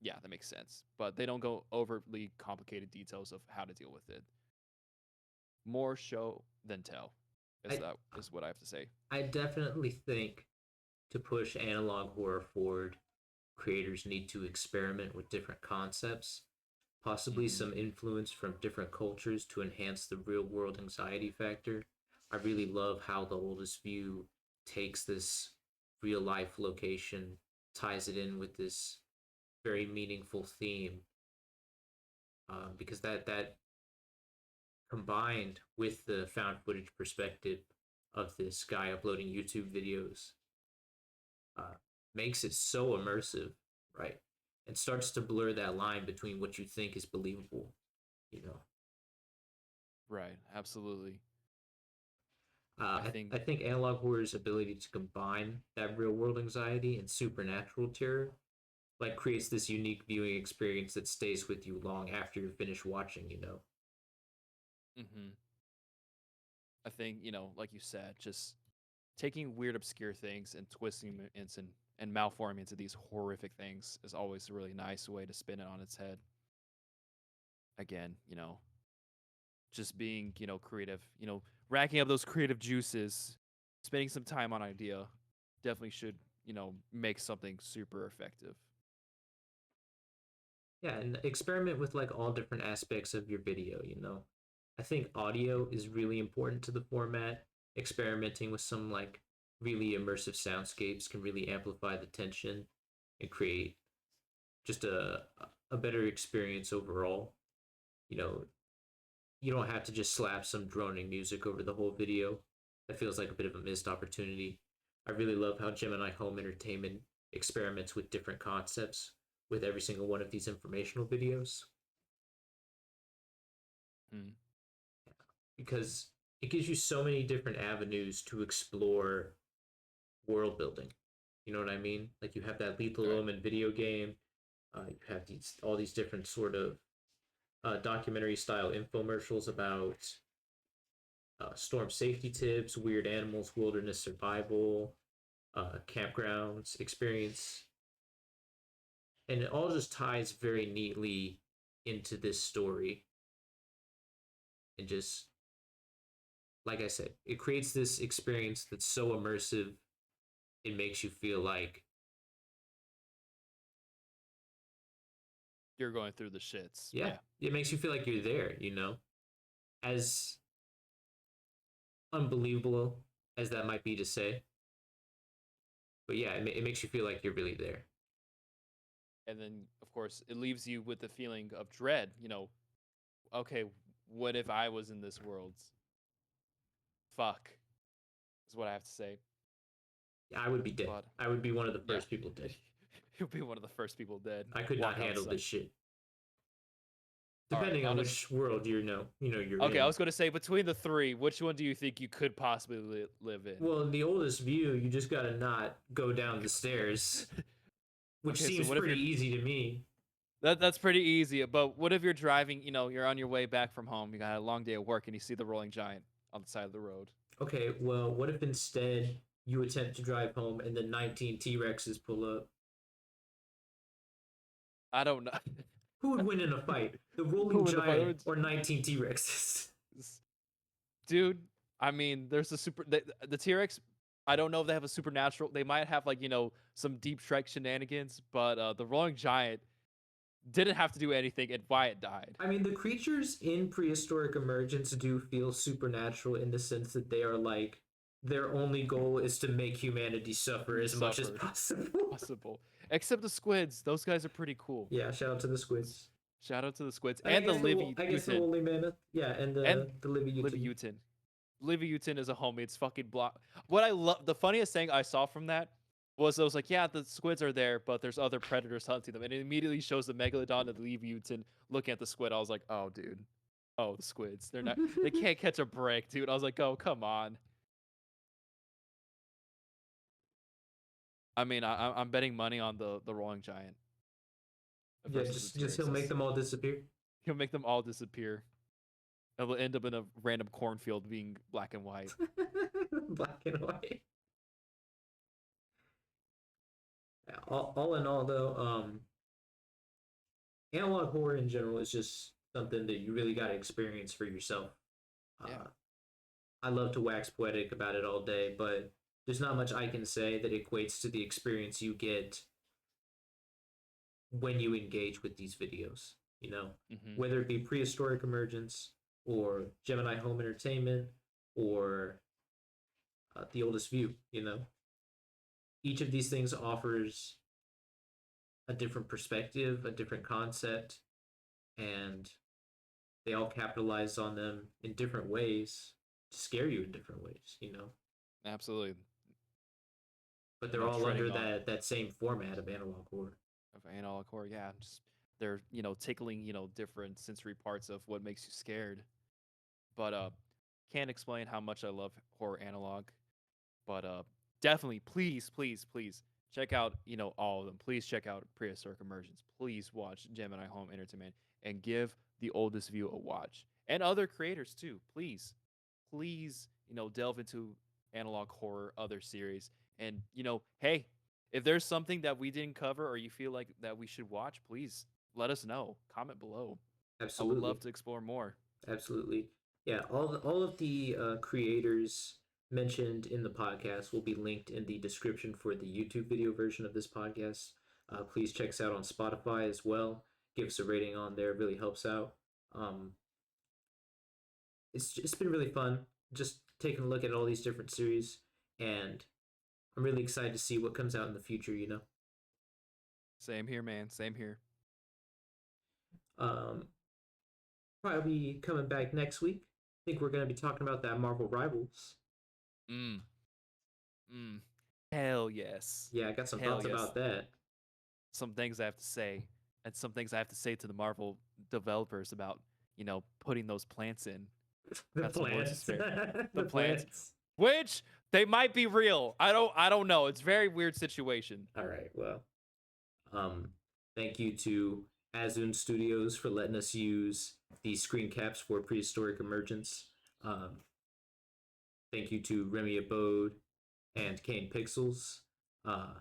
Yeah, that makes sense. But they don't go overly complicated details of how to deal with it. More show than tell. I That is what I have to say. I definitely think to push analog horror forward, creators need to experiment with different concepts, possibly Hmm. some influence from different cultures to enhance the real world anxiety factor. I really love how the oldest view takes this real life location, ties it in with this very meaningful theme, because that combined with the found footage perspective of this guy uploading YouTube videos, uh, makes it so immersive, right? And starts to blur that line between what you think is believable, you know. Right. Absolutely. Uh, I I, think I think analog horror's ability to combine that real world anxiety and supernatural terror like creates this unique viewing experience that stays with you long after you're finished watching, you know. mhm. I think, like you said, just taking weird obscure things and twisting them and malforming into these horrific things is always a really nice way to spin it on its head. Again, just being, creative, racking up those creative juices, spending some time on idea definitely should, make something super effective. Yeah, and experiment with like all different aspects of your video, you know. I think audio is really important to the format. Experimenting with some like really immersive soundscapes can really amplify the tension and create just a better experience overall. You know, you don't have to just slap some droning music over the whole video. That feels like a bit of a missed opportunity. I really love how Gemini Home Entertainment experiments with different concepts with every single one of these informational videos Mm, because it gives you so many different avenues to explore world building. You know what I mean? Like you have that Lethal right. Omen video game. You have these all these different sort of documentary style infomercials about storm safety tips, weird animals, wilderness survival, campgrounds experience, and it all just ties very neatly into this story. And just like I said, it creates this experience that's so immersive. It makes you feel like, You're going through the shits. yeah, Yeah. it makes you feel like you're there. You know, as unbelievable as that might be to say, but yeah, it makes you feel like you're really there. And then, of course, it leaves you with the feeling of dread. Okay, what if I was in this world? Fuck, is what I have to say. I would be dead. But I would be one of the yeah, first people dead. you'll be one of the first people dead. I could not Walk handle outside. this shit. All right, Depending on which world you're okay, I in. was going to say between the three, which one do you think you could possibly live in? Well, in the oldest view, you just gotta not go down the stairs, which Okay, so seems what if pretty you're easy to me. that's pretty easy. But what if you're driving? You're on your way back from home. You got a long day of work, and you see the rolling giant on the side of the road. Okay, well, what if instead you attempt to drive home and the 19 T Rexes pull up? I don't know. Who would win in a fight? The rolling Who in the giant fight? or 19 T Rexes? Dude, I mean, there's a the T-Rex. I don't know if they have a supernatural. They might have like some deep strike shenanigans, but the rolling giant didn't have to do anything, and Wyatt died. I mean, the creatures in prehistoric emergence do feel supernatural in the sense that they are like, their only goal is to make humanity suffer as much as Suffer possible. possible, except the squids. Those guys are pretty cool. Yeah, shout out to the squids. Shout out to the squids I and the guess the Livy I guess the Utin woolly mammoth. Yeah, and and the Livy Livy Utin. Utin. Livy Utin is a homie. It's fucking block. What I love, the funniest thing I saw from that was I was like, yeah, the squids are there, but there's other predators hunting them, and it immediately shows the megalodon and the Livy Utin looking at the squid. I was like, oh, dude, oh, the squids. They're not. They can't catch a break, dude. I was like, oh, come on. I mean, I'm betting money on the rolling giant Yeah, versus the T just he'll make Rexes. them all disappear. He'll make them all disappear. It'll end up in a random cornfield being black and white. Black and white. All in all, though, analog horror in general is just something that you really got to experience for yourself. Yeah. Uh, I love to wax poetic about it all day, but there's not much I can say that equates to the experience you get when you engage with these videos. You know, Mm-hmm. whether it be prehistoric emergence or Gemini Home Entertainment or The Oldest View. Each of these things offers a different perspective, a different concept, and they all capitalize on them in different ways to scare you in different ways. Absolutely. But they're all Treading under on that same format of analog horror. of analog horror. Yeah, just they're tickling different sensory parts of what makes you scared. But can't explain how much I love horror analog. But definitely, please, please, please check out all of them. Please check out Prehistoric Emergence. Please watch Gemini Home Entertainment and give The Oldest View a watch, and other creators too. Please, please, delve into analog horror, other series, and hey, if there's something that we didn't cover or you feel like that we should watch, please let us know. Comment below. I would love Absolutely. to explore more. Absolutely. Yeah, all of the creators mentioned in the podcast will be linked in the description for the YouTube video version of this podcast. Please check us out on Spotify as well. Give us a rating on there; it really helps out. Um, it's been really fun just taking a look at all these different series, and I'm really excited to see what comes out in the future. Same here, man. Same here. Um, Probably be coming back next week. I think we're going to be talking about that Marvel Rivals. Mm. Mm. Hell yes. Yeah, I got some Hell thoughts yes. about that. Some things I have to say, and some things I have to say to the Marvel developers about, putting those plants in. The Got some words to plants. spare. The The plants, plants. which they might be real. I don't know. It's a very weird situation. All right. Well, um, thank you to Azun Studios for letting us use these screen caps for Prehistoric Emergence. Um, Thank you to Remy Abode and Kane Pixels. Uh,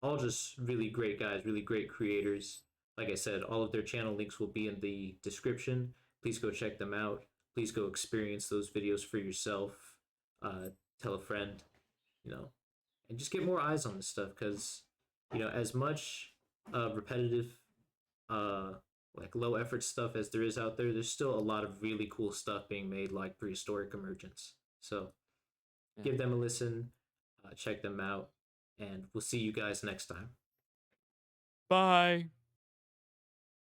all just really great guys, really great creators. Like I said, all of their channel links will be in the description. Please go check them out. Please go experience those videos for yourself. Tell a friend, you know, and just get more eyes on this stuff because, as much repetitive, uh, like low effort stuff as there is out there, there's still a lot of really cool stuff being made, like Prehistoric Emergence. So Yeah. give them a listen, check them out, and we'll see you guys next time. Bye.